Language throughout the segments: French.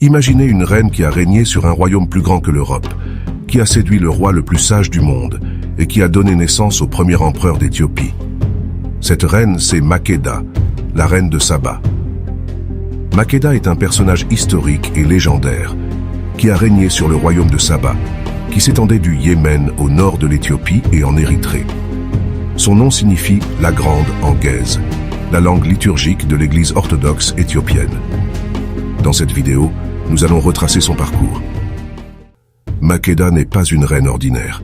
Imaginez une reine qui a régné sur un royaume plus grand que l'Europe, qui a séduit le roi le plus sage du monde et qui a donné naissance au premier empereur d'Éthiopie. Cette reine, c'est Makéda, la reine de Saba. Makéda est un personnage historique et légendaire qui a régné sur le royaume de Saba, qui s'étendait du Yémen au nord de l'Éthiopie et en Érythrée. Son nom signifie « la grande » en gaze, la langue liturgique de l'église orthodoxe éthiopienne. Dans cette vidéo, nous allons retracer son parcours. Makéda n'est pas une reine ordinaire.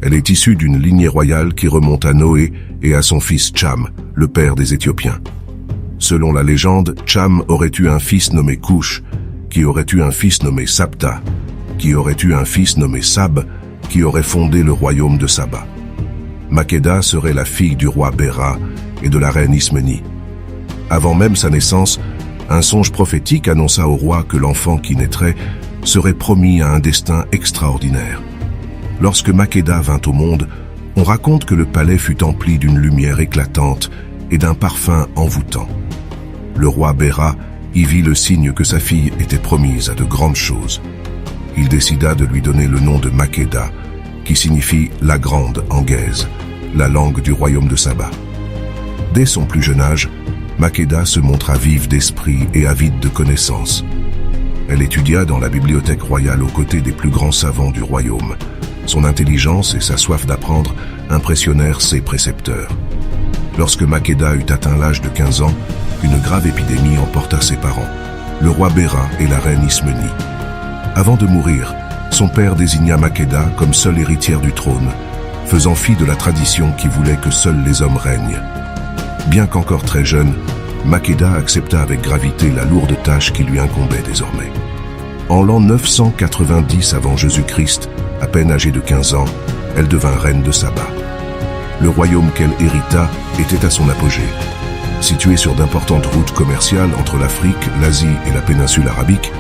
Elle est issue d'une lignée royale qui remonte à Noé et à son fils Cham, le père des Éthiopiens. Selon la légende, Cham aurait eu un fils nommé Cush, qui aurait eu un fils nommé Sapta, qui aurait eu un fils nommé Sab, qui aurait fondé le royaume de Saba. Makéda serait la fille du roi Béra et de la reine Ismeni. Avant même sa naissance, un songe prophétique annonça au roi que l'enfant qui naîtrait serait promis à un destin extraordinaire. Lorsque Makéda vint au monde, on raconte que le palais fut empli d'une lumière éclatante et d'un parfum envoûtant. Le roi Béra y vit le signe que sa fille était promise à de grandes choses. Il décida de lui donner le nom de Makéda, qui signifie « la grande » en gaze, la langue du royaume de Saba. Dès son plus jeune âge, Makéda se montra vive d'esprit et avide de connaissances. Elle étudia dans la bibliothèque royale aux côtés des plus grands savants du royaume. Son intelligence et sa soif d'apprendre impressionnèrent ses précepteurs. Lorsque Makéda eut atteint l'âge de 15 ans, une grave épidémie emporta ses parents, le roi Béra et la reine Ismeni. Avant de mourir, son père désigna Makéda comme seule héritière du trône, faisant fi de la tradition qui voulait que seuls les hommes règnent. Bien qu'encore très jeune, Makéda accepta avec gravité la lourde tâche qui lui incombait désormais. En l'an 990 avant Jésus-Christ, à peine âgée de 15 ans, elle devint reine de Saba. Le royaume qu'elle hérita était à son apogée. Situé sur d'importantes routes commerciales entre l'Afrique, l'Asie et la péninsule arabique,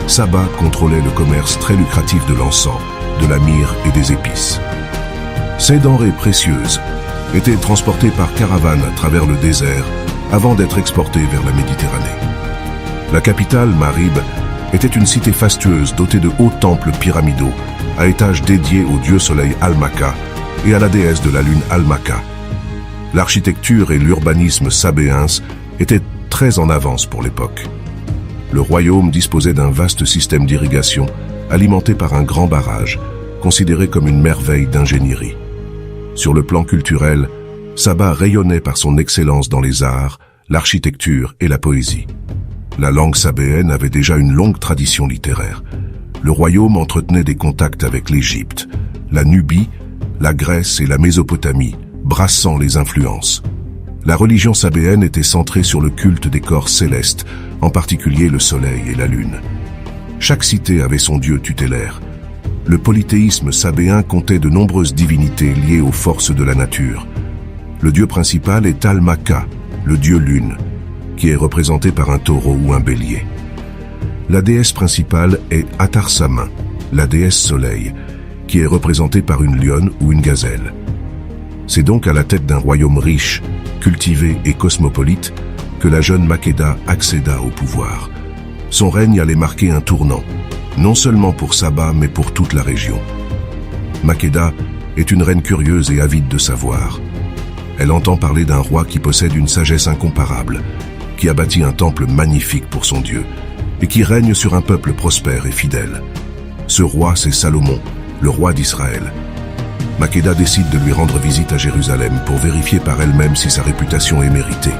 Saba contrôlait le commerce très lucratif de l'encens, de la myrrhe et des épices. Ces denrées précieuses étaient transportées par caravane à travers le désert avant d'être exportées vers la Méditerranée. La capitale, Marib, était une cité fastueuse dotée de hauts temples pyramidaux, à étages dédiés au dieu soleil Almaka et à la déesse de la lune Almaka. L'architecture et l'urbanisme sabéens étaient très en avance pour l'époque. Le royaume disposait d'un vaste système d'irrigation alimenté par un grand barrage, considéré comme une merveille d'ingénierie. Sur le plan culturel, Saba rayonnait par son excellence dans les arts, l'architecture et la poésie. La langue sabéenne avait déjà une longue tradition littéraire. Le royaume entretenait des contacts avec l'Égypte, la Nubie, la Grèce et la Mésopotamie, brassant les influences. La religion sabéenne était centrée sur le culte des corps célestes, en particulier le soleil et la lune. Chaque cité avait son dieu tutélaire. Le polythéisme sabéen comptait de nombreuses divinités liées aux forces de la nature. Le dieu principal est Almaka, le dieu lune, qui est représenté par un taureau ou un bélier. La déesse principale est Atarsama, la déesse soleil, qui est représentée par une lionne ou une gazelle. C'est donc à la tête d'un royaume riche, cultivé et cosmopolite que la jeune Makéda accéda au pouvoir. Son règne allait marquer un tournant, non seulement pour Saba mais pour toute la région. Makéda est une reine curieuse et avide de savoir. Elle entend parler d'un roi qui possède une sagesse incomparable, qui a bâti un temple magnifique pour son Dieu et qui règne sur un peuple prospère et fidèle. Ce roi, c'est Salomon, le roi d'Israël. Makéda décide de lui rendre visite à Jérusalem pour vérifier par elle-même si sa réputation est méritée.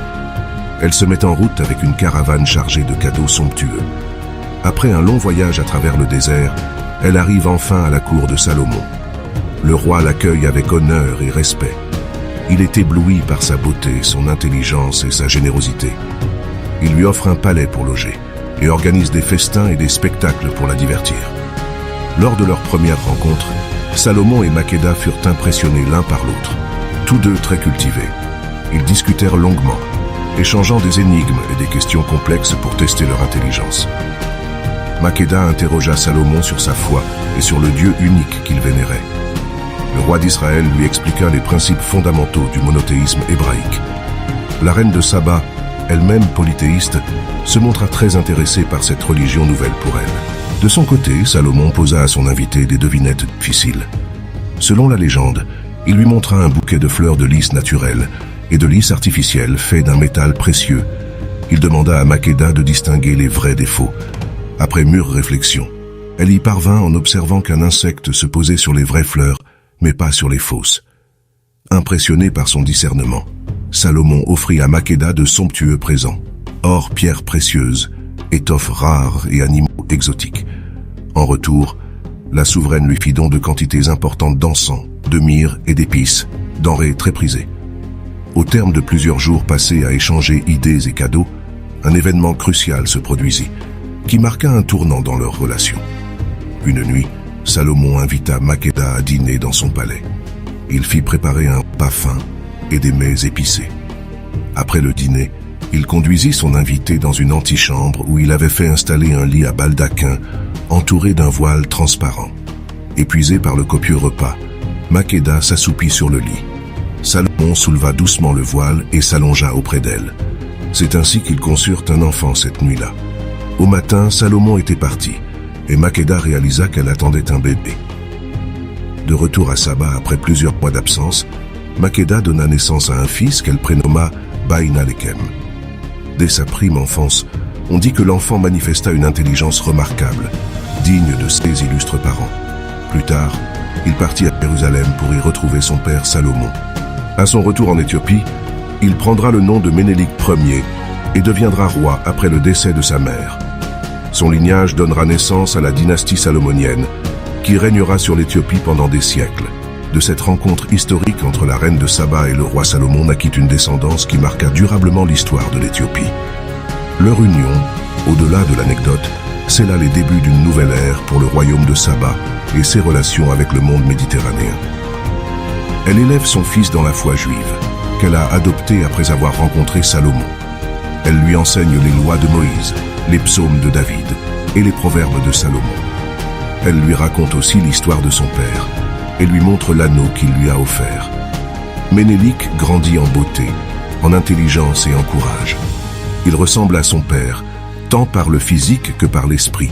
Elle se met en route avec une caravane chargée de cadeaux somptueux. Après un long voyage à travers le désert, elle arrive enfin à la cour de Salomon. Le roi l'accueille avec honneur et respect. Il est ébloui par sa beauté, son intelligence et sa générosité. Il lui offre un palais pour loger et organise des festins et des spectacles pour la divertir. Lors de leur première rencontre, Salomon et Makéda furent impressionnés l'un par l'autre, tous deux très cultivés. Ils discutèrent longuement, échangeant des énigmes et des questions complexes pour tester leur intelligence. Makéda interrogea Salomon sur sa foi et sur le Dieu unique qu'il vénérait. Le roi d'Israël lui expliqua les principes fondamentaux du monothéisme hébraïque. La reine de Saba elle-même polythéiste, se montra très intéressée par cette religion nouvelle pour elle. De son côté, Salomon posa à son invité des devinettes difficiles. Selon la légende, il lui montra un bouquet de fleurs de lys naturelles et de lys artificiels faits d'un métal précieux. Il demanda à Makeda de distinguer les vrais des faux. Après mûre réflexion, elle y parvint en observant qu'un insecte se posait sur les vraies fleurs, mais pas sur les fausses. Impressionné par son discernement, Salomon offrit à Makeda de somptueux présents, or, pierres précieuses, étoffes rares et animaux exotiques. En retour, la souveraine lui fit don de quantités importantes d'encens, de myrrhe et d'épices, denrées très prisées. Au terme de plusieurs jours passés à échanger idées et cadeaux, un événement crucial se produisit, qui marqua un tournant dans leur relation. Une nuit, Salomon invita Makeda à dîner dans son palais. Il fit préparer un repas fin et des mets épicés. Après le dîner, il conduisit son invité dans une antichambre où il avait fait installer un lit à baldaquin entouré d'un voile transparent. Épuisé par le copieux repas, Makeda s'assoupit sur le lit. Salomon souleva doucement le voile et s'allongea auprès d'elle. C'est ainsi qu'ils conçurent un enfant cette nuit-là. Au matin, Salomon était parti, et Makeda réalisa qu'elle attendait un bébé. De retour à Saba après plusieurs mois d'absence, Makeda donna naissance à un fils qu'elle prénomma Baïna-Lekem. Dès sa prime enfance, on dit que l'enfant manifesta une intelligence remarquable, digne de ses illustres parents. Plus tard, il partit à Jérusalem pour y retrouver son père Salomon. À son retour en Éthiopie, il prendra le nom de Ménélik Ier et deviendra roi après le décès de sa mère. Son lignage donnera naissance à la dynastie salomonienne, qui régnera sur l'Éthiopie pendant des siècles. De cette rencontre historique entre la reine de Saba et le roi Salomon naquit une descendance qui marqua durablement l'histoire de l'Éthiopie. Leur union, au-delà de l'anecdote, scella les débuts d'une nouvelle ère pour le royaume de Saba et ses relations avec le monde méditerranéen. Elle élève son fils dans la foi juive, qu'elle a adopté après avoir rencontré Salomon. Elle lui enseigne les lois de Moïse, les psaumes de David et les proverbes de Salomon. Elle lui raconte aussi l'histoire de son père et lui montre l'anneau qu'il lui a offert. Ménélik grandit en beauté, en intelligence et en courage. Il ressemble à son père, tant par le physique que par l'esprit.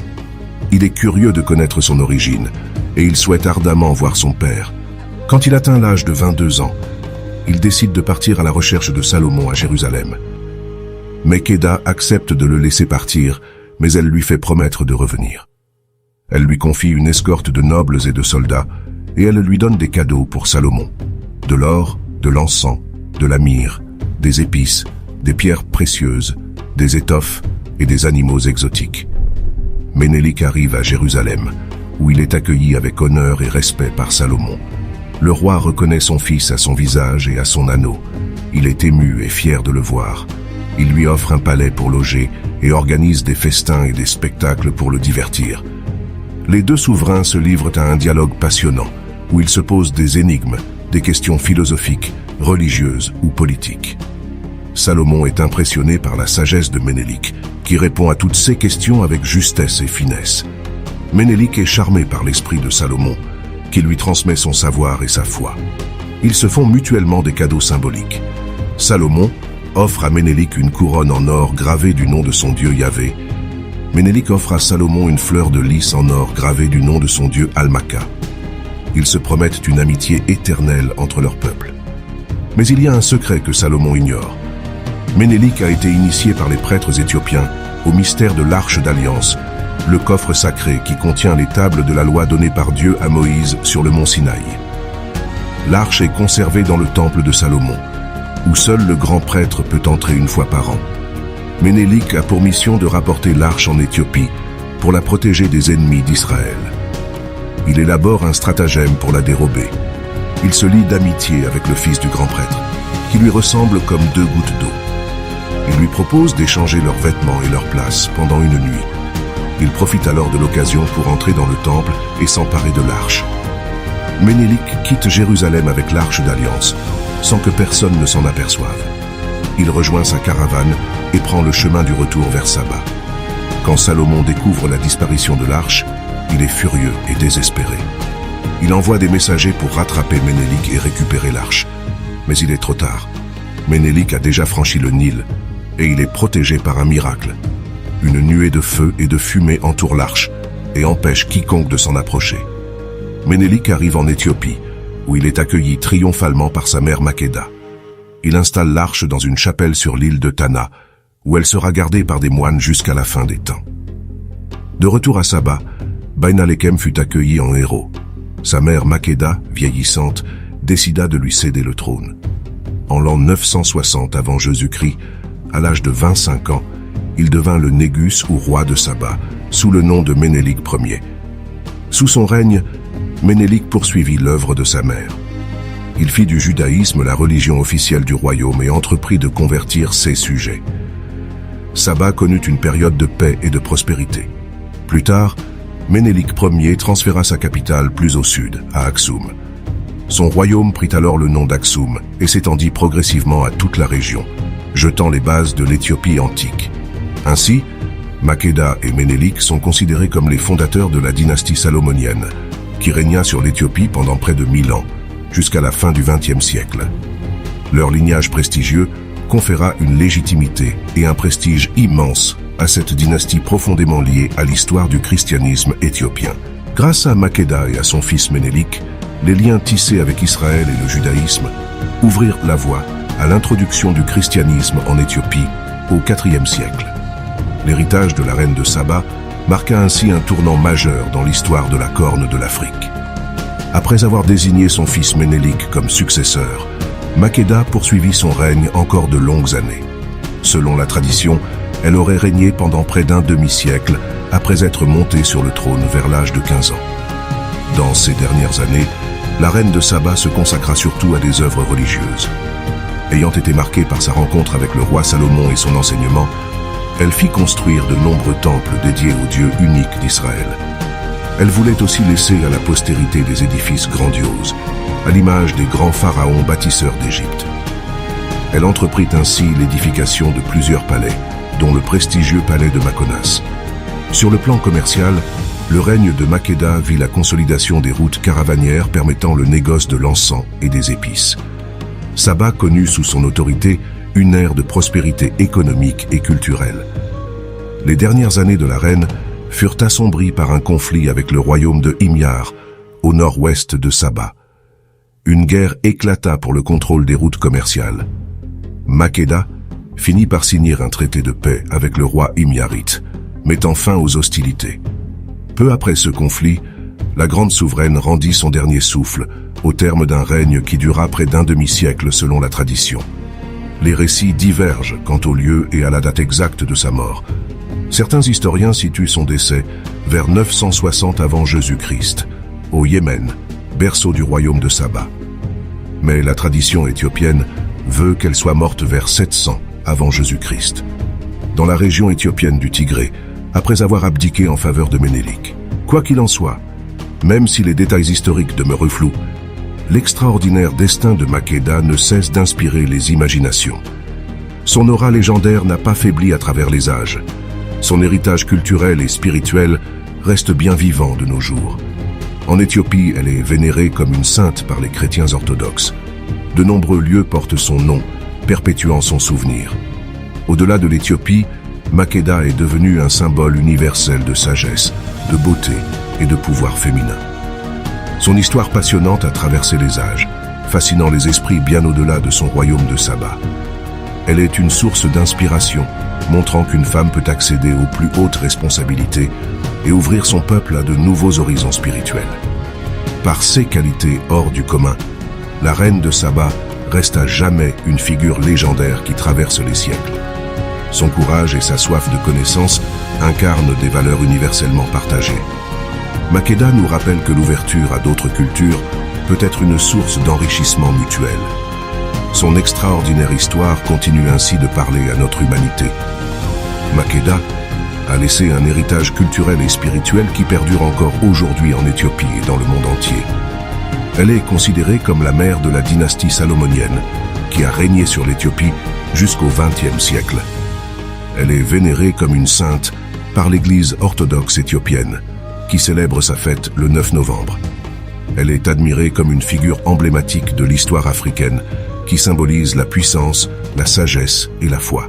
Il est curieux de connaître son origine et il souhaite ardemment voir son père. Quand il atteint l'âge de 22 ans, il décide de partir à la recherche de Salomon à Jérusalem. Makeda accepte de le laisser partir, mais elle lui fait promettre de revenir. Elle lui confie une escorte de nobles et de soldats, et elle lui donne des cadeaux pour Salomon. De l'or, de l'encens, de la myrrhe, des épices, des pierres précieuses, des étoffes et des animaux exotiques. Ménélik arrive à Jérusalem, où il est accueilli avec honneur et respect par Salomon. Le roi reconnaît son fils à son visage et à son anneau. Il est ému et fier de le voir. Il lui offre un palais pour loger et organise des festins et des spectacles pour le divertir. Les deux souverains se livrent à un dialogue passionnant, où ils se posent des énigmes, des questions philosophiques, religieuses ou politiques. Salomon est impressionné par la sagesse de Ménélik, qui répond à toutes ces questions avec justesse et finesse. Ménélik est charmé par l'esprit de Salomon, qui lui transmet son savoir et sa foi. Ils se font mutuellement des cadeaux symboliques. Salomon offre à Ménélik une couronne en or gravée du nom de son dieu Yahvé. Ménélik offre à Salomon une fleur de lys en or gravée du nom de son dieu Almaka. Ils se promettent une amitié éternelle entre leurs peuples. Mais il y a un secret que Salomon ignore. Ménélik a été initié par les prêtres éthiopiens au mystère de l'Arche d'Alliance, le coffre sacré qui contient les tables de la loi données par Dieu à Moïse sur le mont Sinaï. L'arche est conservée dans le temple de Salomon, où seul le grand prêtre peut entrer une fois par an. Ménélik a pour mission de rapporter l'arche en Éthiopie pour la protéger des ennemis d'Israël. Il élabore un stratagème pour la dérober. Il se lie d'amitié avec le fils du grand prêtre, qui lui ressemble comme deux gouttes d'eau. Il lui propose d'échanger leurs vêtements et leur place pendant une nuit. Il profite alors de l'occasion pour entrer dans le temple et s'emparer de l'arche. Ménélik quitte Jérusalem avec l'arche d'alliance, sans que personne ne s'en aperçoive. Il rejoint sa caravane et prend le chemin du retour vers Saba. Quand Salomon découvre la disparition de l'arche, il est furieux et désespéré. Il envoie des messagers pour rattraper Ménélik et récupérer l'arche. Mais il est trop tard. Ménélik a déjà franchi le Nil et il est protégé par un miracle. Une nuée de feu et de fumée entoure l'arche et empêche quiconque de s'en approcher. Ménélik arrive en Éthiopie, où il est accueilli triomphalement par sa mère Makéda. Il installe l'arche dans une chapelle sur l'île de Tana, où elle sera gardée par des moines jusqu'à la fin des temps. De retour à Saba, Bainalekem fut accueilli en héros. Sa mère Makéda, vieillissante, décida de lui céder le trône. En l'an 960 avant Jésus-Christ, à l'âge de 25 ans, il devint le Négus ou roi de Saba, sous le nom de Ménélik Ier. Sous son règne, Ménélik poursuivit l'œuvre de sa mère. Il fit du judaïsme la religion officielle du royaume et entreprit de convertir ses sujets. Saba connut une période de paix et de prospérité. Plus tard, Ménélik Ier transféra sa capitale plus au sud, à Aksum. Son royaume prit alors le nom d'Aksum et s'étendit progressivement à toute la région, jetant les bases de l'Éthiopie antique. Ainsi, Makéda et Ménélik sont considérés comme les fondateurs de la dynastie salomonienne, qui régna sur l'Éthiopie pendant près de 1000 ans, jusqu'à la fin du XXe siècle. Leur lignage prestigieux conféra une légitimité et un prestige immense à cette dynastie profondément liée à l'histoire du christianisme éthiopien. Grâce à Makéda et à son fils Ménélik, les liens tissés avec Israël et le judaïsme ouvrirent la voie à l'introduction du christianisme en Éthiopie au IVe siècle. L'héritage de la reine de Saba marqua ainsi un tournant majeur dans l'histoire de la Corne de l'Afrique. Après avoir désigné son fils Ménélik comme successeur, Makéda poursuivit son règne encore de longues années. Selon la tradition, elle aurait régné pendant près d'un demi-siècle après être montée sur le trône vers l'âge de 15 ans. Dans ces dernières années, la reine de Saba se consacra surtout à des œuvres religieuses. Ayant été marquée par sa rencontre avec le roi Salomon et son enseignement, elle fit construire de nombreux temples dédiés au Dieu unique d'Israël. Elle voulait aussi laisser à la postérité des édifices grandioses, à l'image des grands pharaons bâtisseurs d'Égypte. Elle entreprit ainsi l'édification de plusieurs palais, dont le prestigieux palais de Makonas. Sur le plan commercial, le règne de Makéda vit la consolidation des routes caravanières permettant le négoce de l'encens et des épices. Saba connut sous son autorité une ère de prospérité économique et culturelle. Les dernières années de la reine furent assombries par un conflit avec le royaume de Himyar, au nord-ouest de Saba. Une guerre éclata pour le contrôle des routes commerciales. Makéda finit par signer un traité de paix avec le roi Himyarite, mettant fin aux hostilités. Peu après ce conflit, la grande souveraine rendit son dernier souffle au terme d'un règne qui dura près d'un demi-siècle selon la tradition. Les récits divergent quant au lieu et à la date exacte de sa mort. Certains historiens situent son décès vers 960 avant Jésus-Christ, au Yémen, berceau du royaume de Saba. Mais la tradition éthiopienne veut qu'elle soit morte vers 700 avant Jésus-Christ, dans la région éthiopienne du Tigré, après avoir abdiqué en faveur de Ménélik. Quoi qu'il en soit, même si les détails historiques demeurent flous, l'extraordinaire destin de Makéda ne cesse d'inspirer les imaginations. Son aura légendaire n'a pas faibli à travers les âges. Son héritage culturel et spirituel reste bien vivant de nos jours. En Éthiopie, elle est vénérée comme une sainte par les chrétiens orthodoxes. De nombreux lieux portent son nom, perpétuant son souvenir. Au-delà de l'Éthiopie, Makéda est devenue un symbole universel de sagesse, de beauté et de pouvoir féminin. Son histoire passionnante a traversé les âges, fascinant les esprits bien au-delà de son royaume de Saba. Elle est une source d'inspiration, montrant qu'une femme peut accéder aux plus hautes responsabilités et ouvrir son peuple à de nouveaux horizons spirituels. Par ses qualités hors du commun, la reine de Saba reste à jamais une figure légendaire qui traverse les siècles. Son courage et sa soif de connaissance incarnent des valeurs universellement partagées. Makéda nous rappelle que l'ouverture à d'autres cultures peut être une source d'enrichissement mutuel. Son extraordinaire histoire continue ainsi de parler à notre humanité. Makéda a laissé un héritage culturel et spirituel qui perdure encore aujourd'hui en Éthiopie et dans le monde entier. Elle est considérée comme la mère de la dynastie salomonienne, qui a régné sur l'Éthiopie jusqu'au XXe siècle. Elle est vénérée comme une sainte par l'Église orthodoxe éthiopienne, qui célèbre sa fête le 9 novembre. Elle est admirée comme une figure emblématique de l'histoire africaine, qui symbolise la puissance, la sagesse et la foi.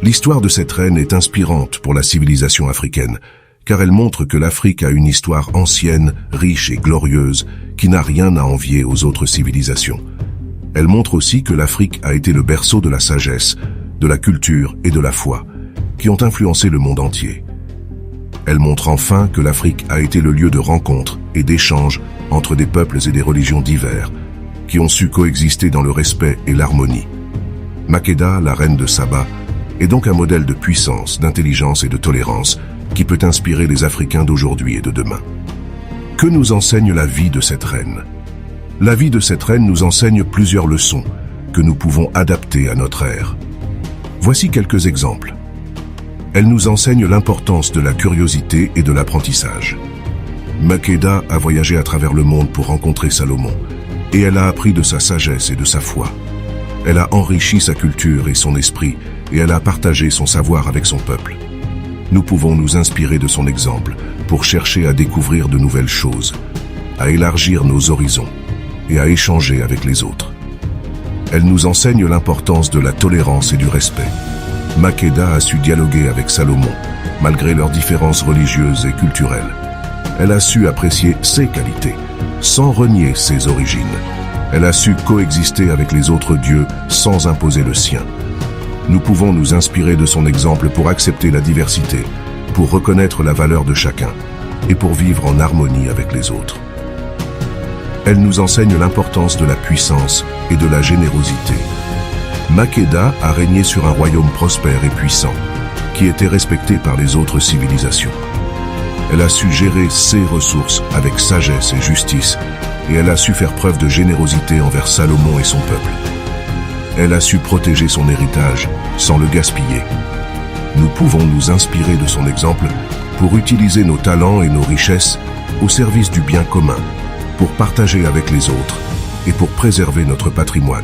L'histoire de cette reine est inspirante pour la civilisation africaine, car elle montre que l'Afrique a une histoire ancienne, riche et glorieuse, qui n'a rien à envier aux autres civilisations. Elle montre aussi que l'Afrique a été le berceau de la sagesse, de la culture et de la foi, qui ont influencé le monde entier. Elle montre enfin que l'Afrique a été le lieu de rencontre et d'échange entre des peuples et des religions divers, qui ont su coexister dans le respect et l'harmonie. Makeda, la reine de Saba, est donc un modèle de puissance, d'intelligence et de tolérance qui peut inspirer les Africains d'aujourd'hui et de demain. Que nous enseigne la vie de cette reine? La vie de cette reine nous enseigne plusieurs leçons que nous pouvons adapter à notre ère. Voici quelques exemples. Elle nous enseigne l'importance de la curiosité et de l'apprentissage. Makeda a voyagé à travers le monde pour rencontrer Salomon, et elle a appris de sa sagesse et de sa foi. Elle a enrichi sa culture et son esprit, et elle a partagé son savoir avec son peuple. Nous pouvons nous inspirer de son exemple pour chercher à découvrir de nouvelles choses, à élargir nos horizons et à échanger avec les autres. Elle nous enseigne l'importance de la tolérance et du respect. Makeda a su dialoguer avec Salomon, malgré leurs différences religieuses et culturelles. Elle a su apprécier ses qualités, sans renier ses origines. Elle a su coexister avec les autres dieux sans imposer le sien. Nous pouvons nous inspirer de son exemple pour accepter la diversité, pour reconnaître la valeur de chacun et pour vivre en harmonie avec les autres. Elle nous enseigne l'importance de la puissance et de la générosité. Makeda a régné sur un royaume prospère et puissant, qui était respecté par les autres civilisations. Elle a su gérer ses ressources avec sagesse et justice, et elle a su faire preuve de générosité envers Salomon et son peuple. Elle a su protéger son héritage sans le gaspiller. Nous pouvons nous inspirer de son exemple pour utiliser nos talents et nos richesses au service du bien commun, pour partager avec les autres et pour préserver notre patrimoine.